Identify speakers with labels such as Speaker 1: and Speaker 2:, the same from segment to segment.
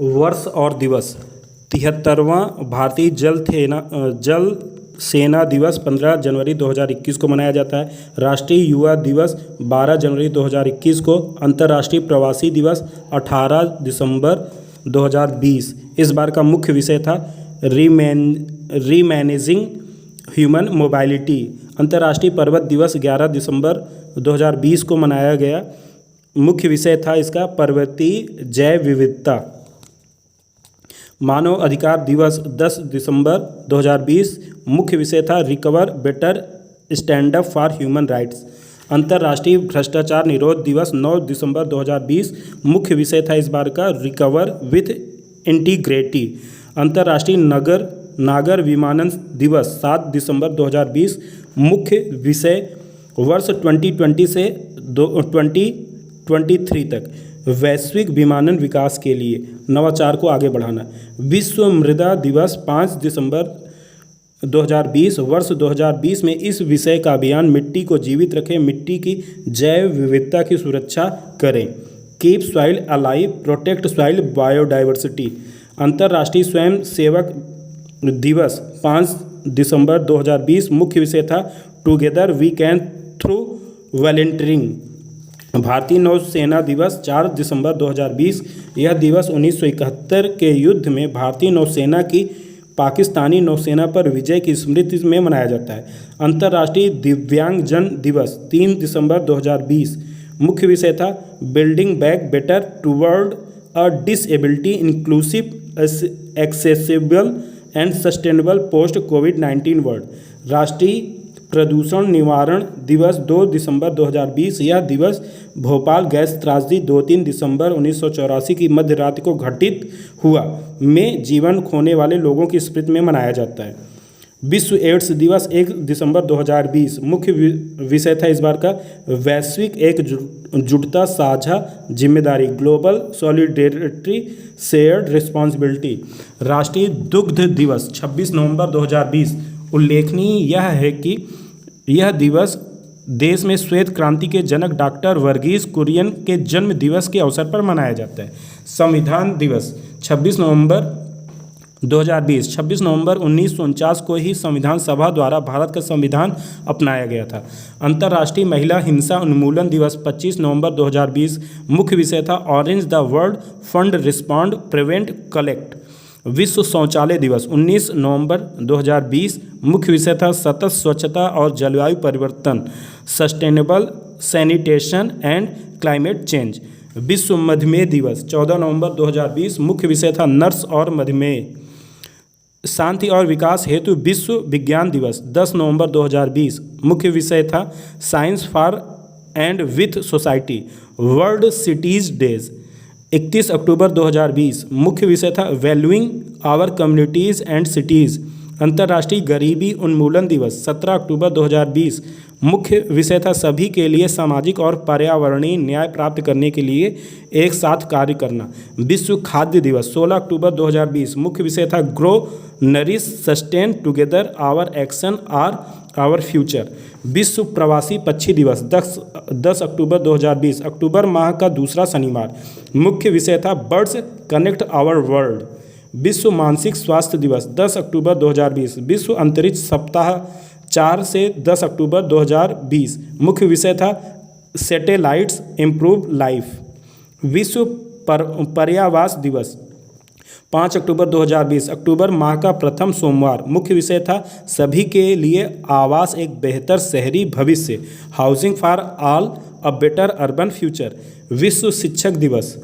Speaker 1: वर्ष और दिवस। 73वां भारतीय जल सेना दिवस 15 जनवरी 2021 को मनाया जाता है। राष्ट्रीय युवा दिवस 12 जनवरी 2021 को। अंतर्राष्ट्रीय प्रवासी दिवस 18 दिसंबर 2020। इस बार का मुख्य विषय था रीमैनेजिंग ह्यूमन मोबाइलिटी। अंतर्राष्ट्रीय पर्वत दिवस 11 दिसंबर 2020 को मनाया गया। मुख्य विषय था इसका पर्वतीय जैव विविधता। मानव अधिकार दिवस 10 दिसंबर 2020। मुख्य विषय था recover better stand up for human rights. अंतर्राष्ट्रीय भ्रष्टाचार निरोध दिवस 9 दिसंबर 2020। मुख्य विषय था इस बार का रिकवर विथ इंटीग्रिटी। अंतर्राष्ट्रीय नागर विमानन दिवस 7 दिसंबर 2020। मुख्य विषय वर्ष 2020 से 2023 तक वैश्विक विमानन विकास के लिए नवाचार को आगे बढ़ाना। विश्व मृदा दिवस 5 दिसंबर 2020। वर्ष 2020 में इस विषय का अभियान मिट्टी को जीवित रखें, मिट्टी की जैव विविधता की सुरक्षा करें। Keep soil alive, protect soil biodiversity. अंतर्राष्ट्रीय स्वयं सेवक दिवस 5 दिसंबर 2020। मुख्य विषय था together we can through volunteering. भारतीय नौसेना दिवस 4 दिसंबर 2020। यह दिवस 1971 के युद्ध में भारतीय नौसेना की पाकिस्तानी नौसेना पर विजय की स्मृति में मनाया जाता है। अंतर्राष्ट्रीय दिव्यांगजन दिवस 3 दिसंबर 2020। मुख्य विषय था building back better toward a disability inclusive accessible and sustainable post covid world. राष्ट्रीय प्रदूषण निवारण दिवस 2 दिसंबर 2020। यह दिवस भोपाल गैस त्रासदी 2-3 दिसंबर 1984 की मध्य रात्रि को घटित हुआ में जीवन खोने वाले लोगों की स्मृति में मनाया जाता है। विश्व एड्स दिवस 1 दिसंबर 2020। मुख्य विषय था इस बार का वैश्विक एकजुटता साझा जिम्मेदारी, ग्लोबल सॉलिडेरिटी शेयर्ड रिस्पॉन्सिबिलिटी। राष्ट्रीय दुग्ध दिवस 26 नवंबर 2020। उल्लेखनीय यह है कि यह दिवस देश में श्वेत क्रांति के जनक डॉक्टर वर्गीस कुरियन के जन्म दिवस के अवसर पर मनाया जाता है। संविधान दिवस 26 नवंबर 2020। 26 नवंबर 1949 को ही संविधान सभा द्वारा भारत का संविधान अपनाया गया था। अंतर्राष्ट्रीय महिला हिंसा उन्मूलन दिवस 25 नवंबर 2020। मुख्य विषय था orange the world fund respond prevent collect. विश्व शौचालय दिवस 19 नवंबर 2020। मुख्य विषय था सतत स्वच्छता और जलवायु परिवर्तन, sustainable sanitation and climate change. विश्व मधुमेह दिवस 14 नवंबर 2020। मुख्य विषय था नर्स और मधुमेह। शांति और विकास हेतु विश्व विज्ञान दिवस 10 नवंबर 2020। मुख्य विषय था science for and with society. World cities days 31 अक्टूबर 2020। मुख्य विषय था valuing our communities and cities. अंतर्राष्ट्रीय गरीबी उन्मूलन दिवस 17 अक्टूबर 2020। मुख्य विषय था सभी के लिए सामाजिक और पर्यावरणीय न्याय प्राप्त करने के लिए एक साथ कार्य करना। विश्व खाद्य दिवस 16 अक्टूबर 2020। मुख्य विषय था grow nourish sustain together our action are our future. विश्व प्रवासी पक्षी दिवस 10 अक्टूबर 2020। अक्टूबर माह का दूसरा शनिवार। मुख्य विषय था बर्ड्स कनेक्ट आवर वर्ल्ड। विश्व मानसिक स्वास्थ्य दिवस 10 अक्टूबर 2020। विश्व अंतरिक्ष सप्ताह 4 से 10 अक्टूबर 2020। मुख्य विषय था सैटेलाइट्स इम्प्रूव लाइफ। विश्व पर्यावास दिवस 5 अक्टूबर 2020। अक्टूबर माह का प्रथम सोमवार। मुख्य विषय था सभी के लिए आवास, एक बेहतर शहरी भविष्य, housing for all a better urban future. विश्व शिक्षक दिवस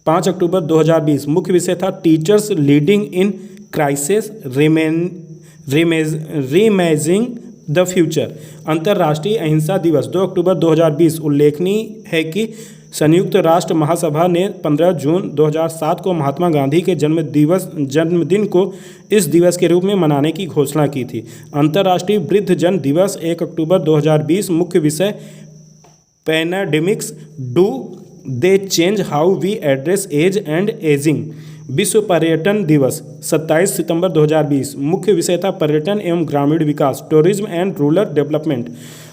Speaker 1: 5 अक्टूबर 2020। मुख्य विषय था teachers leading in crisis reimagining the future. अंतर्राष्ट्रीय अहिंसा दिवस 2 अक्टूबर 2020। उल्लेखनीय है कि संयुक्त राष्ट्र महासभा ने 15 जून 2007 को महात्मा गांधी के जन्मदिन को इस दिवस के रूप में मनाने की घोषणा की थी। अंतर्राष्ट्रीय वृद्धजन दिवस 1 अक्टूबर 2020। मुख्य विषय pandemics do they change how we address age and ageing. विश्व पर्यटन दिवस 27 सितंबर 2020। मुख्य विषय था पर्यटन एवं ग्रामीण विकास, टूरिज्म एंड रूरल डेवलपमेंट।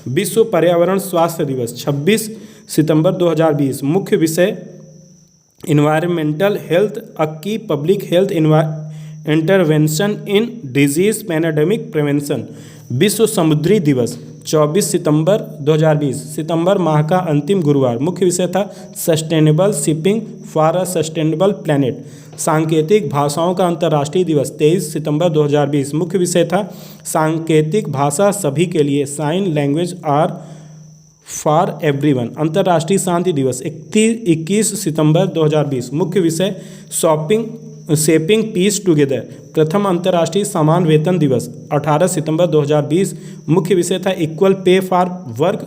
Speaker 1: विश्व पर्यावरण स्वास्थ्य दिवस 26 सितंबर 2020। मुख्य विषय इन्वायरमेंटल हेल्थ, अ की public health intervention in disease pandemic prevention. विश्व समुद्री दिवस 24 सितंबर 2020, सितंबर माह का अंतिम गुरुवार। मुख्य विषय था sustainable shipping for a sustainable planet. सांकेतिक भाषाओं का अंतर्राष्ट्रीय दिवस 23 सितंबर 2020। मुख्य विषय था सांकेतिक भाषा सभी के लिए, sign language are for everyone. अंतर्राष्ट्रीय शांति दिवस 21 सितंबर 2020। मुख्य विषय शेपिंग पीस टुगेदर। प्रथम अंतर्राष्ट्रीय समान वेतन दिवस 18 सितंबर 2020। मुख्य विषय था equal pay for work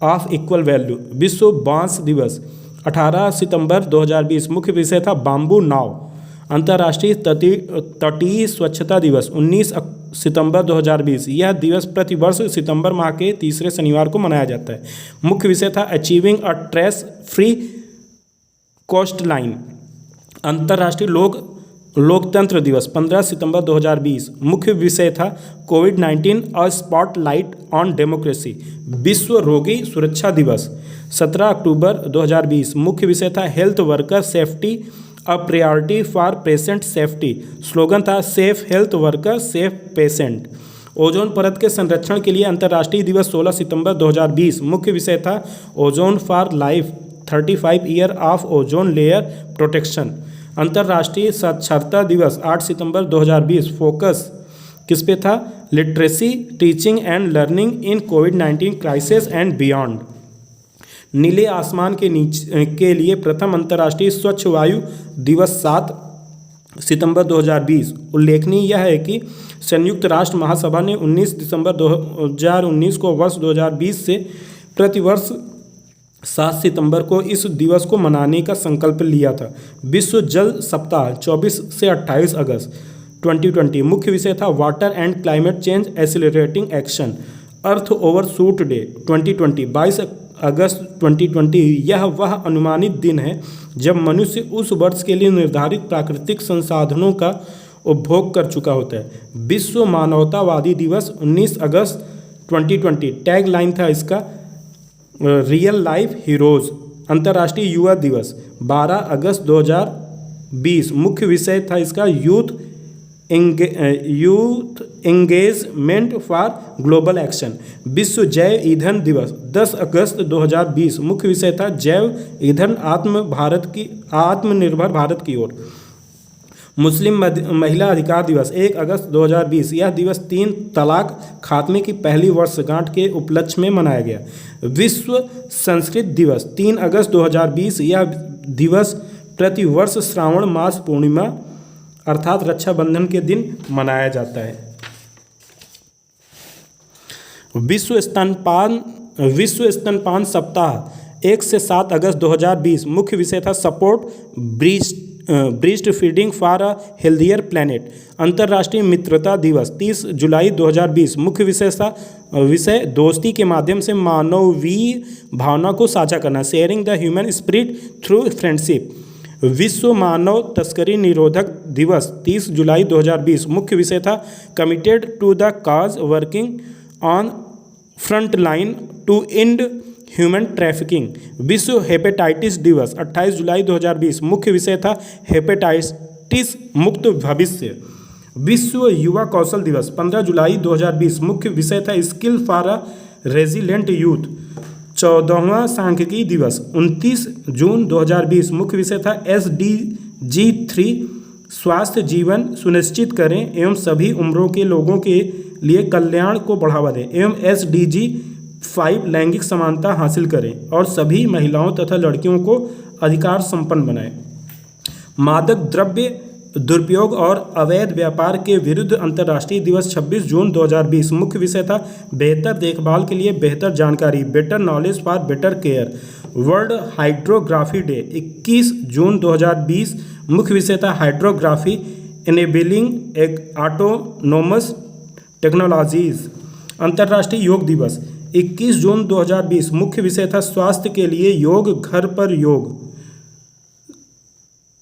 Speaker 1: of equal value. विश्व बांस दिवस 18 सितंबर 2020। मुख्य विषय था बाम्बू नाव। अंतर्राष्ट्रीय तटीय स्वच्छता दिवस 19 सितंबर 2020। यह दिवस प्रतिवर्ष सितंबर माह के तीसरे शनिवार को मनाया जाता है। मुख्य विषय था achieving a trash free coast line. अंतर्राष्ट्रीय लोकतंत्र दिवस 15 सितंबर 2020। मुख्य विषय था कोविड-19 अ स्पॉटलाइट ऑन डेमोक्रेसी। विश्व रोगी सुरक्षा दिवस 17 अक्टूबर 2020। मुख्य विषय था health worker safety a priority for patient safety. Slogan था safe health worker safe patient. Ozone परत के संरक्षण के लिए अंतर्राष्ट्रीय दिवस 16 सितंबर 2020। मुख्य विषय था ozone for life 35 year of ozone layer protection. अंतर्राष्ट्रीय साक्षरता दिवस 8 सितंबर 2020। फोकस किस पे था? Literacy teaching and learning in covid crisis and beyond. नीले आसमान के लिए प्रथम अंतर्राष्ट्रीय स्वच्छ वायु दिवस 7 सितंबर 2020। उल्लेखनीय यह है कि संयुक्त राष्ट्र महासभा ने 19 दिसंबर 2019 को वर्ष 2020 से प्रतिवर्ष 7 सितंबर को इस दिवस को मनाने का संकल्प लिया था। विश्व जल सप्ताह 24 से 28 अगस्त 2020। मुख्य विषय था water and climate change accelerating action. Earth overshoot day 2020 22 अगस्त 2020। यह वह अनुमानित दिन है जब मनुष्य उस वर्ष के लिए निर्धारित प्राकृतिक संसाधनों का उपभोग कर चुका होता है। विश्व मानवतावादी दिवस 19 अगस्त 2020। टैग लाइन था इसका रियल लाइफ हीरोज। अंतर्राष्ट्रीय युवा दिवस 12 अगस्त 2020। मुख्य विषय था इसका youth engagement for global action. विश्व जैव ईंधन दिवस 10 अगस्त 2020। मुख्य विषय था जैव ईंधन आत्मनिर्भर भारत की ओर। मुस्लिम महिला अधिकार दिवस 1 अगस्त 2020। यह दिवस 3 तलाक खात्मे की पहली वर्षगांठ के उपलक्ष्य में मनाया गया। विश्व संस्कृत दिवस 3 अगस्त 2020। यह दिवस प्रतिवर्ष श्रावण मास पूर्णिमा अर्थात रक्षाबंधन के दिन मनाया जाता है। विश्व स्तनपान सप्ताह 1 से 7 अगस्त 2020। मुख्य विषय था support breast feeding for a healthier planet. अंतर्राष्ट्रीय मित्रता दिवस 30 जुलाई 2020। मुख्य विषय दोस्ती के माध्यम से मानवीय भावना को साझा करना, sharing the human spirit through friendship. विश्व मानव तस्करी निरोधक दिवस 30 जुलाई 2020। मुख्य विषय था committed to the cause working on front line to end human trafficking. विश्व हेपेटाइटिस दिवस 28 जुलाई 2020। मुख्य विषय था हेपेटाइटिस मुक्त भविष्य। विश्व युवा कौशल दिवस 15 जुलाई 2020। मुख्य विषय था skill for a resilient youth. 14वां सांख्यिकी दिवस 29 जून 2020। मुख्य विषय था SDG 3 स्वास्थ्य जीवन सुनिश्चित करें एवं सभी उम्रों के लोगों के लिए कल्याण को बढ़ावा दें एवं SDG 5 लैंगिक समानता हासिल करें और सभी महिलाओं तथा लड़कियों को अधिकार संपन्न बनाएं। मादक द्रव्य दुरुपयोग और अवैध व्यापार के विरुद्ध अंतर्राष्ट्रीय दिवस 26 जून 2020। मुख्य विषय था बेहतर देखभाल के लिए बेहतर जानकारी, better knowledge for better care. World hydrography day 21 जून 2020। मुख्य विषय था हाइड्रोग्राफी एनेबलिंग ऑटोनोमस टेक्नोलॉजीज। अंतर्राष्ट्रीय योग दिवस 21 जून 2020। मुख्य विषय था स्वास्थ्य के लिए योग घर पर योग।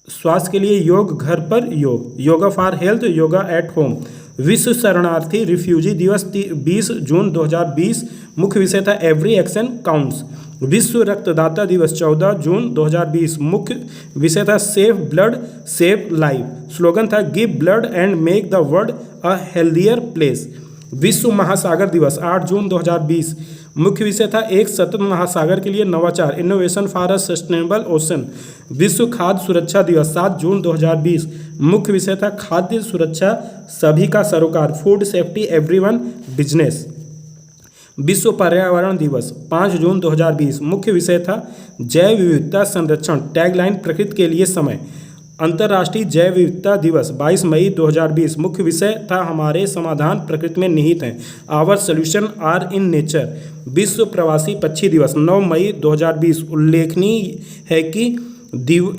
Speaker 1: स्वास्थ्य के लिए योग घर पर योग, yoga for health, yoga at home. विश्व शरणार्थी रिफ्यूजी दिवस 20 जून 2020। मुख्य विषय था एवरी एक्शन काउंट्स। विश्व रक्तदाता दिवस 14 जून 2020। मुख्य विषय था save blood save life. Slogan था give blood and make the world a healthier place. विश्व महासागर दिवस 8 जून 2020। मुख्य विषय था एक सतत महासागर के लिए नवाचार, innovation for a sustainable ocean. विश्व खाद्य सुरक्षा दिवस 7 जून 2020। मुख्य विषय था खाद्य सुरक्षा सभी का सरोकार, फूड सेफ्टी एवरीवन बिजनेस। विश्व पर्यावरण दिवस 5 जून 2020। मुख्य विषय था जैव विविधता संरक्षण, टैगलाइन प्रकृति के लिए समय। अंतर्राष्ट्रीय जैव विविधता दिवस 22 मई 2020। मुख्य विषय था हमारे समाधान प्रकृति में निहित हैं, our solution are in nature. विश्व प्रवासी पक्षी दिवस 9 मई 2020। उल्लेखनीय है कि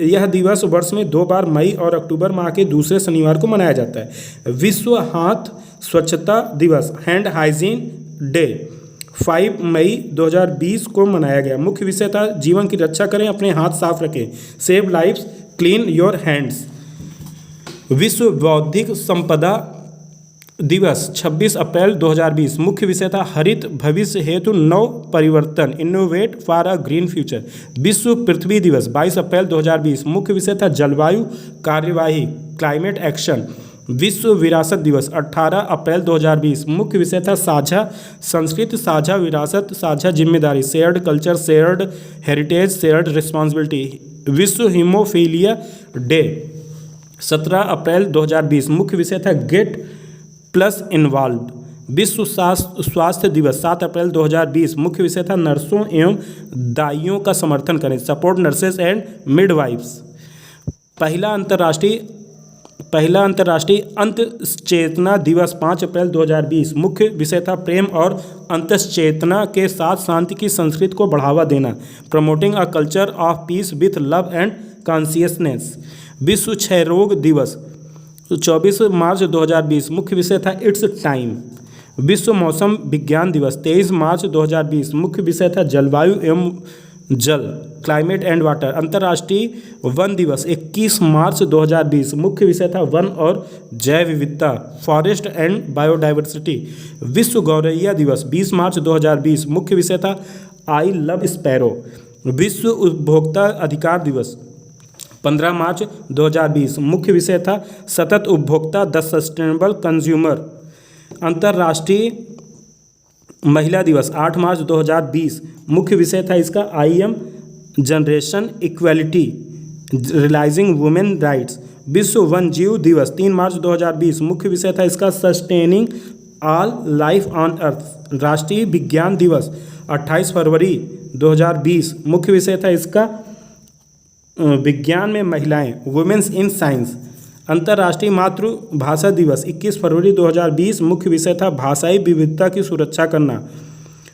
Speaker 1: यह दिवस वर्ष में 2 बार मई और अक्टूबर माह के दूसरे शनिवार को मनाया जाता है। विश्व हाथ स्वच्छता दिवस, हैंड हाइजीन डे 5 मई 2020 को मनाया गया। मुख्य विषय था जीवन की रक्षा करें, अपने हाथ साफ रखें, save lives clean your hands. विश्व बौद्धिक संपदा दिवस 26 अप्रैल 2020। मुख्य विषय था हरित भविष्य हेतु नव परिवर्तन, innovate for a green future. विश्व पृथ्वी दिवस 22 अप्रैल 2020। मुख्य विषय था जलवायु कार्यवाही, क्लाइमेट एक्शन। विश्व विरासत दिवस 18 अप्रैल 2020। मुख्य विषय था साझा संस्कृति, साझा विरासत, साझा जिम्मेदारी, shared culture, shared heritage, shared responsibility. विश्व हीमोफीलिया डे 17 अप्रैल 2020। मुख्य विषय था गेट प्लस इन्वॉल्व्ड। विश्व स्वास्थ्य दिवस 7 अप्रैल 2020। मुख्य विषय था नर्सों एवं दाइयों का समर्थन करें, सपोर्ट नर्सेस एंड मिडवाइफ्स। पहला अंतर्राष्ट्रीय अंतश्चेतना दिवस 5 अप्रैल 2020। मुख्य विषय था प्रेम और अंतश्चेतना के साथ शांति की संस्कृति को बढ़ावा देना, promoting a culture of peace with love and consciousness. विश्व क्षय रोग दिवस 24 मार्च 2020। मुख्य विषय था इट्स टाइम। विश्व मौसम विज्ञान दिवस 23 मार्च 2020। मुख्य विषय था जलवायु एवं जल, क्लाइमेट एंड वाटर। अंतर्राष्ट्रीय वन दिवस 21 मार्च 2020। मुख्य विषय था वन और जैव विविधता, फॉरेस्ट एंड बायोडाइवर्सिटी। विश्व गौरैया दिवस 20 मार्च 2020। मुख्य विषय था आई लव स्पैरो। विश्व उपभोक्ता अधिकार दिवस 15 मार्च 2020। मुख्य विषय था सतत उपभोक्ता, द सस्टेनेबल कंज्यूमर। अंतर्राष्ट्रीय महिला दिवस 8 मार्च 2020। मुख्य विषय था इसका I am generation equality, realising women rights. विश्व वन जीव दिवस 3 मार्च 2020। मुख्य विषय था इसका sustaining all life on earth. राष्ट्रीय विज्ञान दिवस 28 फरवरी 2020। मुख्य विषय था इसका विज्ञान में महिलाएं, वुमेन्स इन साइंस। अंतर्राष्ट्रीय मातृभाषा दिवस 21 फरवरी 2020। मुख्य विषय था भाषाई विविधता की सुरक्षा करना।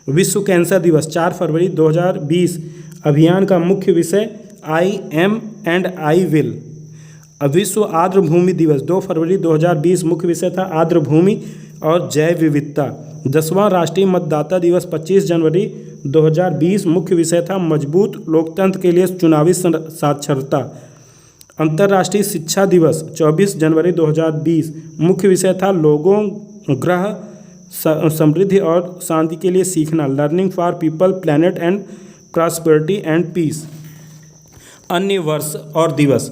Speaker 1: विश्व कैंसर दिवस 4 फरवरी 2020। अभियान का मुख्य विषय I am and I will. विश्व आर्द्र भूमि दिवस 2 फरवरी 2020। मुख्य विषय था आर्द्र भूमि और जैव विविधता। 10वां राष्ट्रीय मतदाता दिवस 25 जनवरी 2020। मुख्य विषय था मजबूत लोकतंत्र के लिए चुनावी साक्षरता। अंतर्राष्ट्रीय शिक्षा दिवस 24 जनवरी 2020। मुख्य विषय था लोगों, ग्रह, समृद्धि और शांति के लिए सीखना, learning for people, planet and prosperity and peace. अन्य वर्ष और दिवस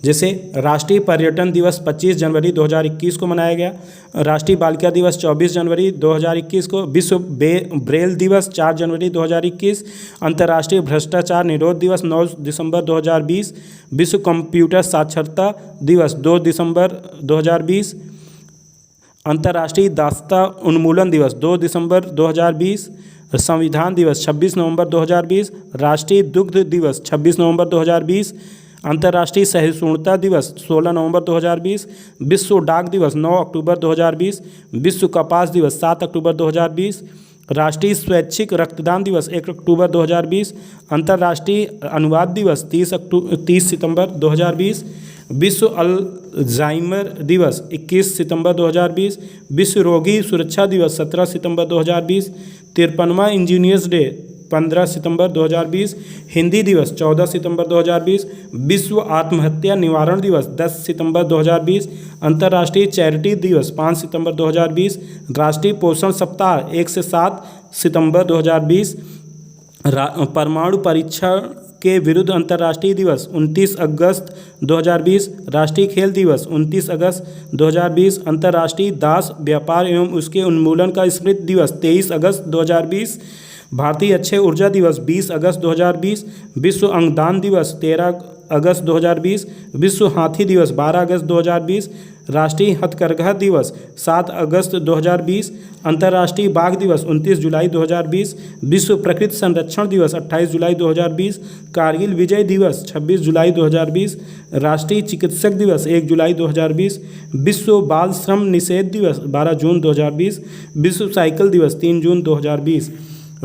Speaker 1: जैसे राष्ट्रीय पर्यटन दिवस 25 जनवरी 2021 को मनाया गया। राष्ट्रीय बालिका दिवस 24 जनवरी 2021 को। विश्व ब्रेल दिवस 4 जनवरी 2021। अंतर्राष्ट्रीय भ्रष्टाचार निरोध दिवस 9 दिसंबर 2020। विश्व कंप्यूटर साक्षरता दिवस 2 दिसंबर 2020। अंतर्राष्ट्रीय दास्ता उन्मूलन दिवस 2 दिसंबर 2020। संविधान दिवस 26 नवंबर 2020। राष्ट्रीय दुग्ध दिवस 26 नवंबर 2020। अंतर्राष्ट्रीय सहिष्णुता दिवस 16 नवंबर 2020। विश्व डाक दिवस 9 अक्टूबर 2020। विश्व कपास दिवस 7 अक्टूबर 2020। राष्ट्रीय स्वैच्छिक रक्तदान दिवस 1 अक्टूबर 2020। अंतर्राष्ट्रीय अनुवाद दिवस 30 सितंबर 2020। विश्व अल्जाइमर दिवस 21 सितंबर 2020। विश्व रोगी सुरक्षा दिवस 17 सितंबर 2020। 53वां इंजीनियर्स डे 15 सितंबर 2020। हिंदी दिवस 14 सितंबर 2020। विश्व आत्महत्या निवारण दिवस 10 सितंबर 2020। अंतर्राष्ट्रीय चैरिटी दिवस 5 सितंबर 2020। राष्ट्रीय पोषण सप्ताह 1 से 7 सितंबर 2020। परमाणु परीक्षण के विरुद्ध अंतर्राष्ट्रीय दिवस 29 अगस्त 2020। राष्ट्रीय खेल दिवस 29 अगस्त 2020। अंतर्राष्ट्रीय दास व्यापार एवं उसके उन्मूलन का स्मृति दिवस 23 अगस्त 2020। भारतीय अक्षय ऊर्जा दिवस 20 अगस्त 2020। विश्व अंगदान दिवस 13 अगस्त 2020। विश्व हाथी दिवस 12 अगस्त 2020। राष्ट्रीय हथकरघा दिवस 7 अगस्त 2020। अंतर्राष्ट्रीय बाघ दिवस 29 जुलाई 2020। विश्व प्रकृति संरक्षण दिवस 28 जुलाई 2020। कारगिल विजय दिवस 26 जुलाई 2020। राष्ट्रीय चिकित्सक दिवस 1 जुलाई 2020। विश्व बाल श्रम निषेध दिवस 12 जून 2020। विश्व साइकिल दिवस 3 जून 2020।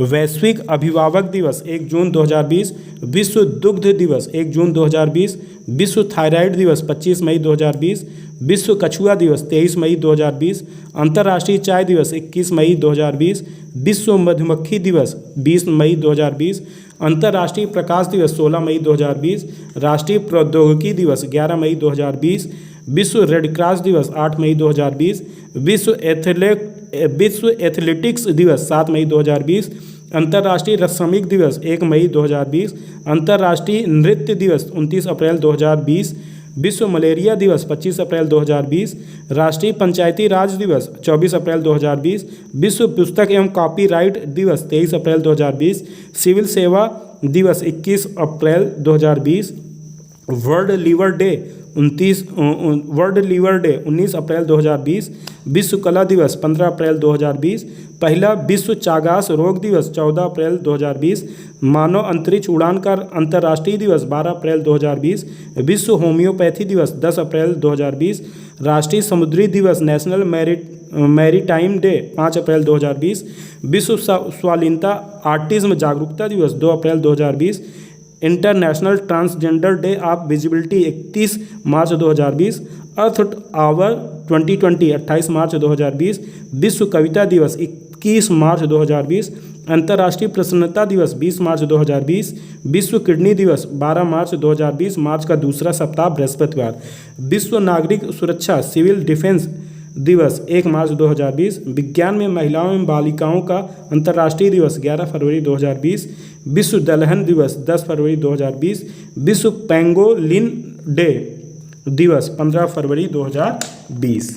Speaker 1: वैश्विक अभिभावक दिवस 1 जून 2020। विश्व दुग्ध दिवस 1 जून 2020। विश्व थायराइड दिवस 25 मई 2020। विश्व कछुआ दिवस 23 मई 2020। अंतर्राष्ट्रीय चाय दिवस 21 मई 2020। विश्व मधुमक्खी दिवस 20 मई 2020। अंतर्राष्ट्रीय प्रकाश दिवस 16 मई 2020। राष्ट्रीय प्रौद्योगिकी दिवस 11 मई 2020। विश्व रेड क्रॉस दिवस 8 मई 2020। विश्व एथलेटिक्स दिवस 7 मई 2020। अंतर्राष्ट्रीय श्रमिक दिवस 1 मई 2020। अंतर्राष्ट्रीय नृत्य दिवस 29 अप्रैल 2020। विश्व मलेरिया दिवस 25 अप्रैल 2020। राष्ट्रीय पंचायती राज दिवस 24 अप्रैल 2020। विश्व पुस्तक एवं कॉपीराइट दिवस 23 अप्रैल 2020। सिविल सेवा दिवस 21 अप्रैल 2020। वर्ल्ड लीवर डे 19 अप्रैल 2020। विश्व कला दिवस 15 अप्रैल 2020। पहला विश्व चागास रोग दिवस 14 अप्रैल 2020। मानव अंतरिक्ष उड़ान का अंतर्राष्ट्रीय दिवस 12 अप्रैल 2020। विश्व होम्योपैथी दिवस 10 अप्रैल 2020। राष्ट्रीय समुद्री दिवस नेशनल मैरीटाइम डे 5 अप्रैल 2020। विश्व स्वाधीनता ऑटिज्म जागरूकता दिवस 2 अप्रैल 2020। International transgender day of visibility 31 मार्च 2020। अर्थ आवर 2020 28 मार्च 2020। विश्व कविता दिवस 21 मार्च 2020। अंतर्राष्ट्रीय प्रसन्नता दिवस 20 मार्च 2020। विश्व किडनी दिवस 12 मार्च 2020। मार्च का दूसरा सप्ताह बृहस्पतिवार। विश्व नागरिक सुरक्षा सिविल डिफेंस दिवस 1 मार्च 2020। विज्ञान में महिलाओं एवं बालिकाओं का अंतर्राष्ट्रीय दिवस 11 फरवरी 2020। विश्व दलहन दिवस 10 फरवरी 2020। विश्व पेंगोलिन डे दिवस 15 फरवरी 2020।